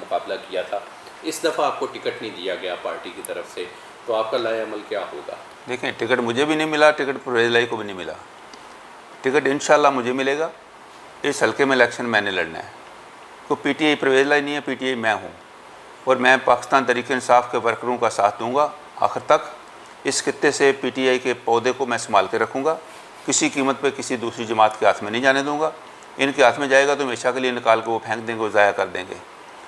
मुकाबला किया था। इस दफ़ा आपको टिकट नहीं दिया गया पार्टी की तरफ से, तो आपका लाए अमल क्या होगा? देखें, टिकट मुझे भी नहीं मिला, टिकट परवेज़ लाई को भी नहीं मिला। टिकट इंशाल्लाह मुझे मिलेगा। इस हल्के में इलेक्शन मैंने लड़ना है। तो पीटीआई परवेज़ लाई नहीं है, पीटीआई मैं हूँ, और मैं पाकिस्तान तहरीक इंसाफ के वर्करों का साथ दूँगा आखिर तक। इस खित्ते से पीटीआई के पौधे को मैं संभाल के रखूँगा, किसी कीमत पे किसी दूसरी जमात के हाथ में नहीं जाने दूँगा। इनके हाथ में जाएगा तो हमेशा के लिए निकाल के वो फेंक देंगे, वो ज़ाया कर देंगे।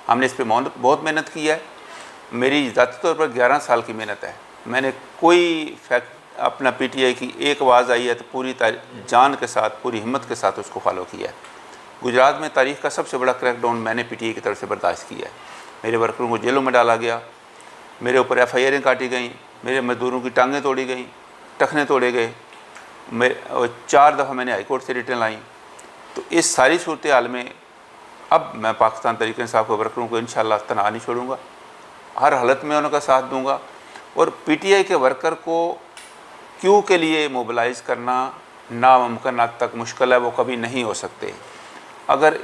हमने इस पर बहुत मेहनत की है। मेरी ज़ाती तौर पर 11 साल की मेहनत है। मैंने कोई फैक्ट अपना पीटीआई की एक आवाज़ आई है तो पूरी जान के साथ, पूरी हिम्मत के साथ उसको फॉलो किया है। गुजरात में तारीख़ का सबसे बड़ा क्रैकडाउन मैंने पीटीआई की तरफ से बर्दाश्त किया है। मेरे वर्करों को जेलों में डाला गया, मेरे ऊपर एफआईआरें काटी गई, मेरे मजदूरों की टांगें तोड़ी गई, टखने तोड़े गए। 4 दफ़ा मैंने हाई कोर्ट से रिटर्न लाई। तो इस सारी सूरत हाल में अब मैं पाकिस्तान तहरीक इंसाफ के वर्करों को इंशाअल्लाह तनहा नहीं छोड़ूंगा, हर हालत में उनका साथ दूंगा। और पीटीआई के वर्कर को क्यू के लिए मोबिलाइज़ करना नामुमकिन हद तक मुश्किल है, वो कभी नहीं हो सकते। अगर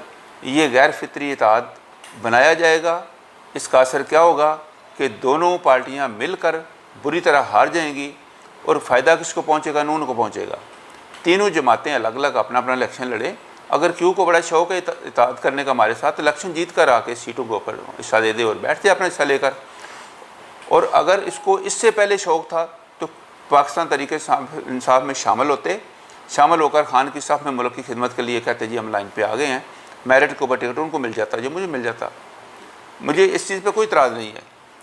ये गैर फितरी इत्तेहाद बनाया जाएगा, इसका असर क्या होगा कि दोनों पार्टियां मिलकर बुरी तरह हार जाएंगी, और फ़ायदा किसको पहुंचेगा? नून को पहुंचेगा। तीनों जमातें अलग अलग अपना अपना इलेक्शन लड़े। अगर क्यू को बड़ा शौक़ है इत्तेहाद करने का हमारे साथ, इलेक्शन जीत कर आके सीटों के ऊपर हिस्सा दे दे और बैठ जाए अपना हिस्सा लेकर। और अगर इसको इससे पहले शौक़ था तो पाकिस्तान तहरीक इंसाफ में शामिल होकर खान की साफ में मुल्क की खिदमत के लिए कहते जी हम लाइन पे आ गए हैं, मेरिट के ऊपर टिकट उनको मिल जाता जो मुझे मिल जाता। मुझे इस चीज़ पे कोई इतराज़ नहीं है।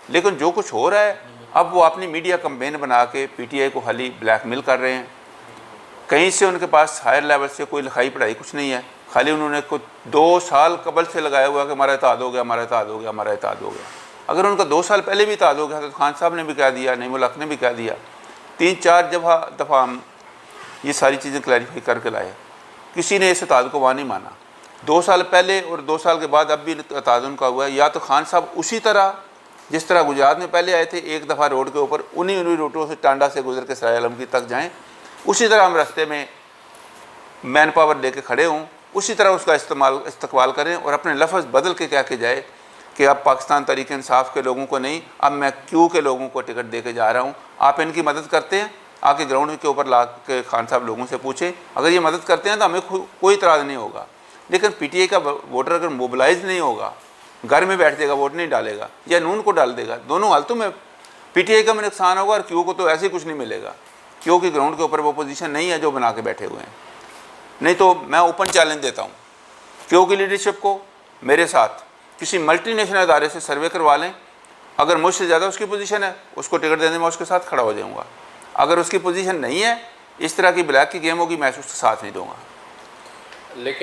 लेकिन जो कुछ हो रहा है, अब वो अपनी मीडिया कैंपेन बना के पीटीआई को खाली ब्लैकमेल कर रहे हैं। कहीं से उनके पास हायर लेवल से कोई लिखाई पढ़ाई कुछ नहीं है, खाली उन्होंने कुछ 2 साल कबल से लगाया हुआ कि हमारा इत्तेहाद हो गया, हमारा इत्तेहाद हो गया, हमारा इत्तेहाद हो गया। अगर उनका 2 साल पहले भी इत्तेहाद हो गया तो खान साहब ने भी कह दिया, नईमुल हक ने भी कह दिया, 3-4 दफ़ा हम ये सारी चीज़ें क्लैरिफाई करके लाए। किसी ने इस इत्तेहाद को वहाँ नहीं माना। 2 साल पहले और 2 साल के बाद अब भी इत्तेहाद उनका हुआ है। या तो खान साहब उसी तरह जिस तरह गुजरात में पहले आए थे, एक दफ़ा रोड के ऊपर उन्हीं रूटों से टांडा से गुजर के सराय आलमगीर तक जाएँ, उसी तरह हम रास्ते में मैन पावर लेके खड़े हों, उसी तरह उसका इस्तेमाल करें और अपने लफ्ज़ बदल के कह के जाए कि अब पाकिस्तान तहरीक इंसाफ के लोगों को नहीं, अब मैं क्यू के लोगों को टिकट दे के जा रहा हूँ। आप इनकी मदद करते हैं, आके ग्राउंड के ऊपर ला के खान साहब लोगों से पूछें। अगर ये मदद करते हैं तो हमें कोई इतराज़ नहीं होगा। लेकिन पीटीआई का वोटर अगर मोबिलाइज नहीं होगा, घर में बैठ जाएगा, वोट नहीं डालेगा या नून को डाल देगा, दोनों हालतों में पीटीआई का में नुकसान होगा और क्यू को तो ऐसे ही कुछ नहीं मिलेगा, क्योंकि ग्राउंड के ऊपर वो पोजीशन नहीं है जो बना के बैठे हुए हैं। नहीं तो मैं ओपन चैलेंज देता हूँ क्यू की लीडरशिप को, मेरे साथ किसी मल्टीनेशनल अदारे से सर्वे करवा लें। अगर मुझसे ज़्यादा उसकी पोजीशन है, उसको टिकट देने में उसके साथ खड़ा हो जाऊँगा। अगर उसकी पोजीशन नहीं है, इस तरह की ब्लैक की गेम होगी, मैं उसके साथ नहीं दूँगा। लेकिन